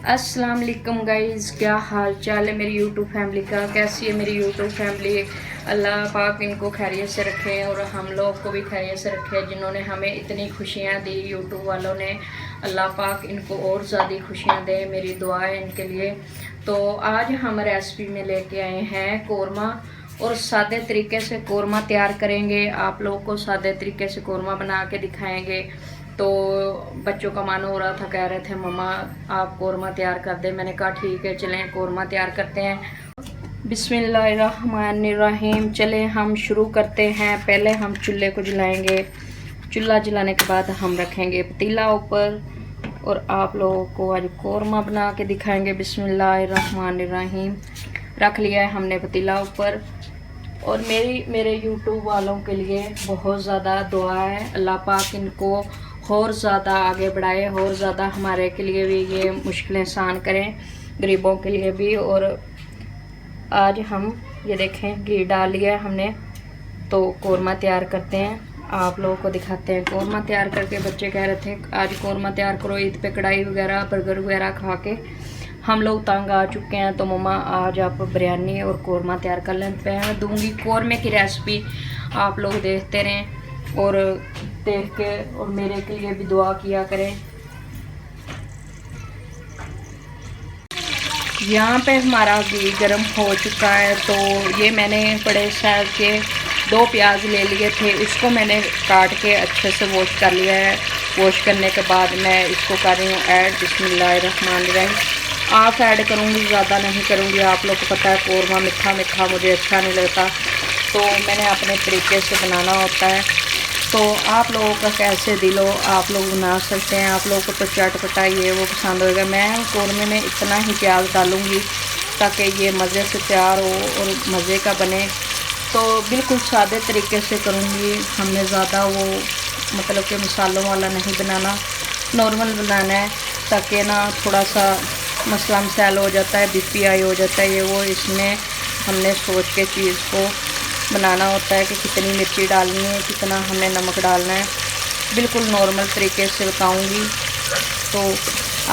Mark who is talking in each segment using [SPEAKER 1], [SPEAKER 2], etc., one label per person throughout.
[SPEAKER 1] अस्सलाम वालेकुम गाइज़, क्या हाल चाल है मेरी यूट्यूब फैमिली का। कैसी है मेरी यूट्यूब फैमिली। अल्लाह पाक इनको खैरियत से रखे और हम लोग को भी खैरियत से रखे। जिन्होंने हमें इतनी खुशियाँ दी यूट्यूब वालों ने, अल्लाह पाक इनको और ज़्यादा खुशियाँ दे, मेरी दुआ है इनके लिए। तो आज हम रेसिपी में लेके आए हैं कौरमा, और सादे तरीके से कौरमा तैयार करेंगे। आप लोगों को सादे तरीके से कौरमा बना के दिखाएंगे। तो बच्चों का मन हो रहा था, कह रहे थे मम्मा आप कौरमा तैयार कर दें। मैंने कहा ठीक है, चलें कौरमा तैयार करते हैं। बिस्मिल्लाहिर्रहमानिर्रहीम। चले हम शुरू करते हैं। पहले हम चूल्हे को जलाएंगे। चूल्हा जलाने के बाद हम रखेंगे पतीला ऊपर, और आप लोगों को आज कौरमा बना के दिखाएंगे। बिस्मिल्लाहिर्रहमानिर्रहीम। रख लिया है हमने पतीला ऊपर। और मेरे यूट्यूब वालों के लिए बहुत ज़्यादा दुआ है, अल्लाह पाक इनको और ज़्यादा आगे बढ़ाए, और ज़्यादा हमारे के लिए भी ये मुश्किलें आसान करें, गरीबों के लिए भी। और आज हम ये देखें घी डाल लिया हमने, तो कौरमा तैयार करते हैं। आप लोगों को दिखाते हैं कौरमा तैयार करके। बच्चे कह रहे थे आज कौरमा तैयार करो, ईद पे कढ़ाई वगैरह बर्गर वगैरह खा के हम लोग तंग आ चुके हैं। तो मम्मा आज आप बिरयानी और कौरमा तैयार कर लें। मैं दूंगी कौरमे की रेसिपी, आप लोग देखते रहें और देख के और मेरे के लिए भी दुआ किया करें। यहाँ पे हमारा घी गर्म हो चुका है। तो ये मैंने बड़े साइज के 2 प्याज ले लिए थे, इसको मैंने काट के अच्छे से वॉश कर लिया है। वॉश करने के बाद मैं इसको कर रही हूँ ऐड। बिस्मिल्लाहिर्रहमानिर्रहीम। आप ऐड करूँगी, ज़्यादा नहीं करूँगी। आप लोग को पता है कौरमा मीठा मीठा मुझे अच्छा नहीं लगता, तो मैंने अपने तरीके से बनाना होता है। तो आप लोगों का कैसे दिल हो आप लोग बना सकते हैं। आप लोगों को तो चटपटा ये वो पसंद होगा। मैं कौरमे में इतना ही प्याज डालूँगी ताकि ये मज़े से तैयार हो और मज़े का बने। तो बिल्कुल सादे तरीके से करूँगी। हमने ज़्यादा वो मतलब कि मसालों वाला नहीं बनाना, नॉर्मल बनाना है, ताकि ना थोड़ा सा मसला मसाल हो जाता है, बीपीआई हो जाता है ये वो। इसमें हमने सोच के चीज़ को बनाना होता है कि कितनी मिर्ची डालनी है, कितना हमने नमक डालना है। बिल्कुल नॉर्मल तरीके से बताऊंगी। तो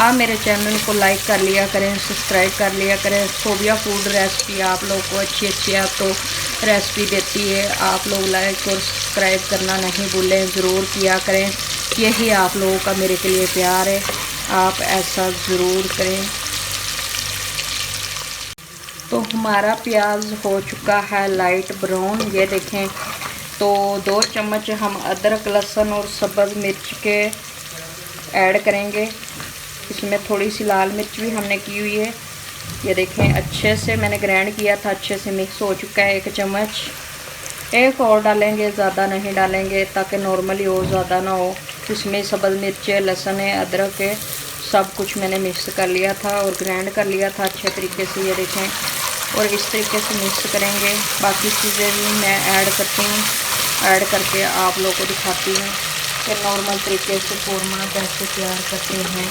[SPEAKER 1] आप मेरे चैनल को लाइक कर लिया करें, सब्सक्राइब कर लिया करें। सोबिया फूड रेसिपी आप लोगों को अच्छी आप तो रेसिपी देती है। आप लोग लाइक और सब्सक्राइब करना नहीं भूलें, ज़रूर किया करें। यही आप लोगों का मेरे के लिए प्यार है, आप ऐसा ज़रूर करें। तो हमारा प्याज हो चुका है लाइट ब्राउन, ये देखें। तो 2 चम्मच हम अदरक लहसुन और सब्ज़ मिर्च के ऐड करेंगे। इसमें थोड़ी सी लाल मिर्च भी हमने की हुई है। ये देखें अच्छे से मैंने ग्राइंड किया था, अच्छे से मिक्स हो चुका है। 1 चम्मच एक और डालेंगे, ज़्यादा नहीं डालेंगे ताकि नॉर्मली हो, ज़्यादा ना हो। इसमें सब्ज़ मिर्च है, लहसुन है, अदरक है, सब कुछ मैंने मिक्स कर लिया था और ग्राइंड कर लिया था अच्छे तरीके से। ये देखें, और इस तरीके से मिक्स करेंगे। बाकी चीज़ें भी मैं ऐड करती हूँ, ऐड करके आप लोगों को दिखाती हूँ कि नॉर्मल तरीके से कौरमा कैसे तैयार करते हैं।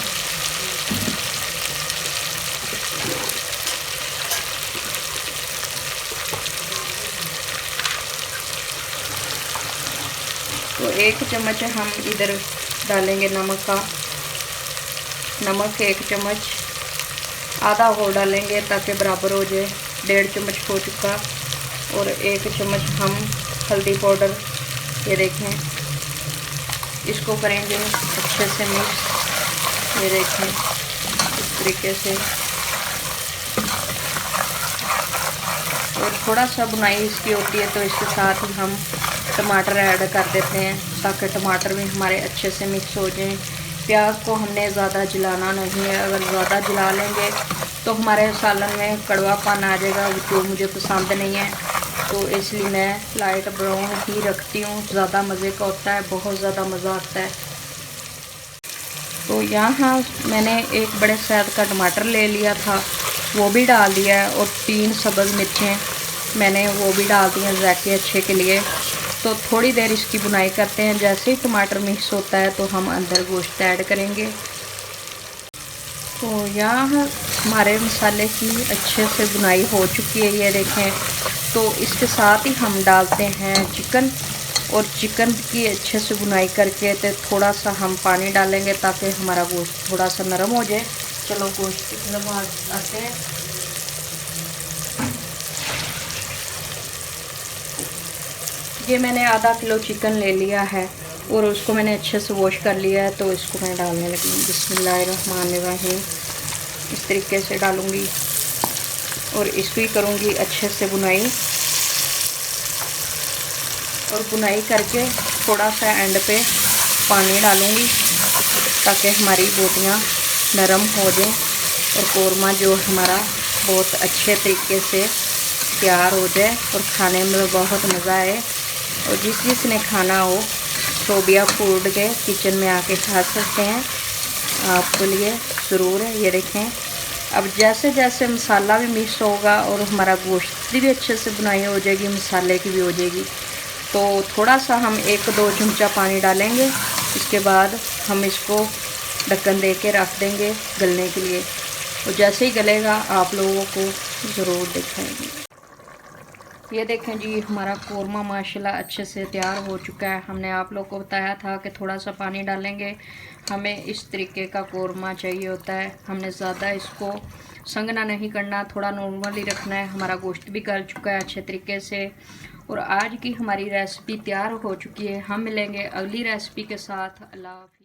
[SPEAKER 1] तो 1 चम्मच हम इधर डालेंगे नमक का, नमक 1 चम्मच, आधा और डालेंगे ताकि बराबर हो जाए। 1.5 चम्मच हो चुका। और 1 चम्मच हम हल्दी पाउडर, ये देखें, इसको करेंगे अच्छे से मिक्स। ये देखें इस तरीके से। और थोड़ा सा बुनाई इसकी होती है, तो इसके साथ ही हम टमाटर ऐड कर देते हैं ताकि टमाटर भी हमारे अच्छे से मिक्स हो जाएं। प्याज को हमने ज़्यादा जलाना नहीं है, अगर ज़्यादा जला लेंगे तो हमारे सालन में कड़वापन आ जाएगा, जो मुझे पसंद नहीं है। तो इसलिए मैं लाइट ब्राउन ही रखती हूँ, ज़्यादा मज़े का होता है, बहुत ज़्यादा मज़ा आता है। तो यहाँ मैंने एक बड़े साइज़ का टमाटर ले लिया था, वो भी डाल दिया है, और 3 सब्ज़ मिर्चें मैंने वो भी डाल दी हैं ज़ायके अच्छे के लिए। तो थोड़ी देर इसकी बुनाई करते हैं। जैसे ही टमाटर मिक्स होता है तो हम अंदर गोश्त ऐड करेंगे। तो यहाँ हमारे मसाले की अच्छे से बुनाई हो चुकी है, ये देखें। तो इसके साथ ही हम डालते हैं चिकन, और चिकन की अच्छे से बुनाई करके तो थोड़ा सा हम पानी डालेंगे ताकि हमारा गोश्त थोड़ा सा नरम हो जाए। चलो गोश्त की तरफ आते हैं। ये मैंने आधा किलो चिकन ले लिया है और उसको मैंने अच्छे से वॉश कर लिया है, तो इसको मैं डालने लगी हूँ। बिस्मिल्लाहिर्रहमानिर्रहीम। इस तरीके से डालूँगी और इसको ही करूँगी अच्छे से बुनाई, और बुनाई करके थोड़ा सा एंड पे पानी डालूँगी ताकि हमारी बोटियाँ नरम हो जाएं और कौरमा जो हमारा बहुत अच्छे तरीके से तैयार हो जाए और खाने में बहुत मज़ा आए। और जिसने खाना हो शोबिया फूड के किचन में आके खा सकते हैं, आपके लिए ज़रूर है। ये देखें, अब जैसे जैसे मसाला भी मिक्स होगा और हमारा गोश्त भी अच्छे से बुनाई हो जाएगी, मसाले की भी हो जाएगी, तो थोड़ा सा हम 1-2 चमचा पानी डालेंगे। इसके बाद हम इसको ढक्कन दे के रख देंगे गलने के लिए, और जैसे ही गलेगा आप लोगों को ज़रूर दिखाएंगे। ये देखें जी, हमारा कौरमा माशाल्लाह अच्छे से तैयार हो चुका है। हमने आप लोगों को बताया था कि थोड़ा सा पानी डालेंगे, हमें इस तरीके का कौरमा चाहिए होता है। हमने ज़्यादा इसको संगना नहीं करना, थोड़ा नॉर्मल ही रखना है। हमारा गोश्त भी गल चुका है अच्छे तरीके से, और आज की हमारी रेसिपी तैयार हो चुकी है। हम मिलेंगे अगली रेसिपी के साथ। अल्लाह हाफ़िज़।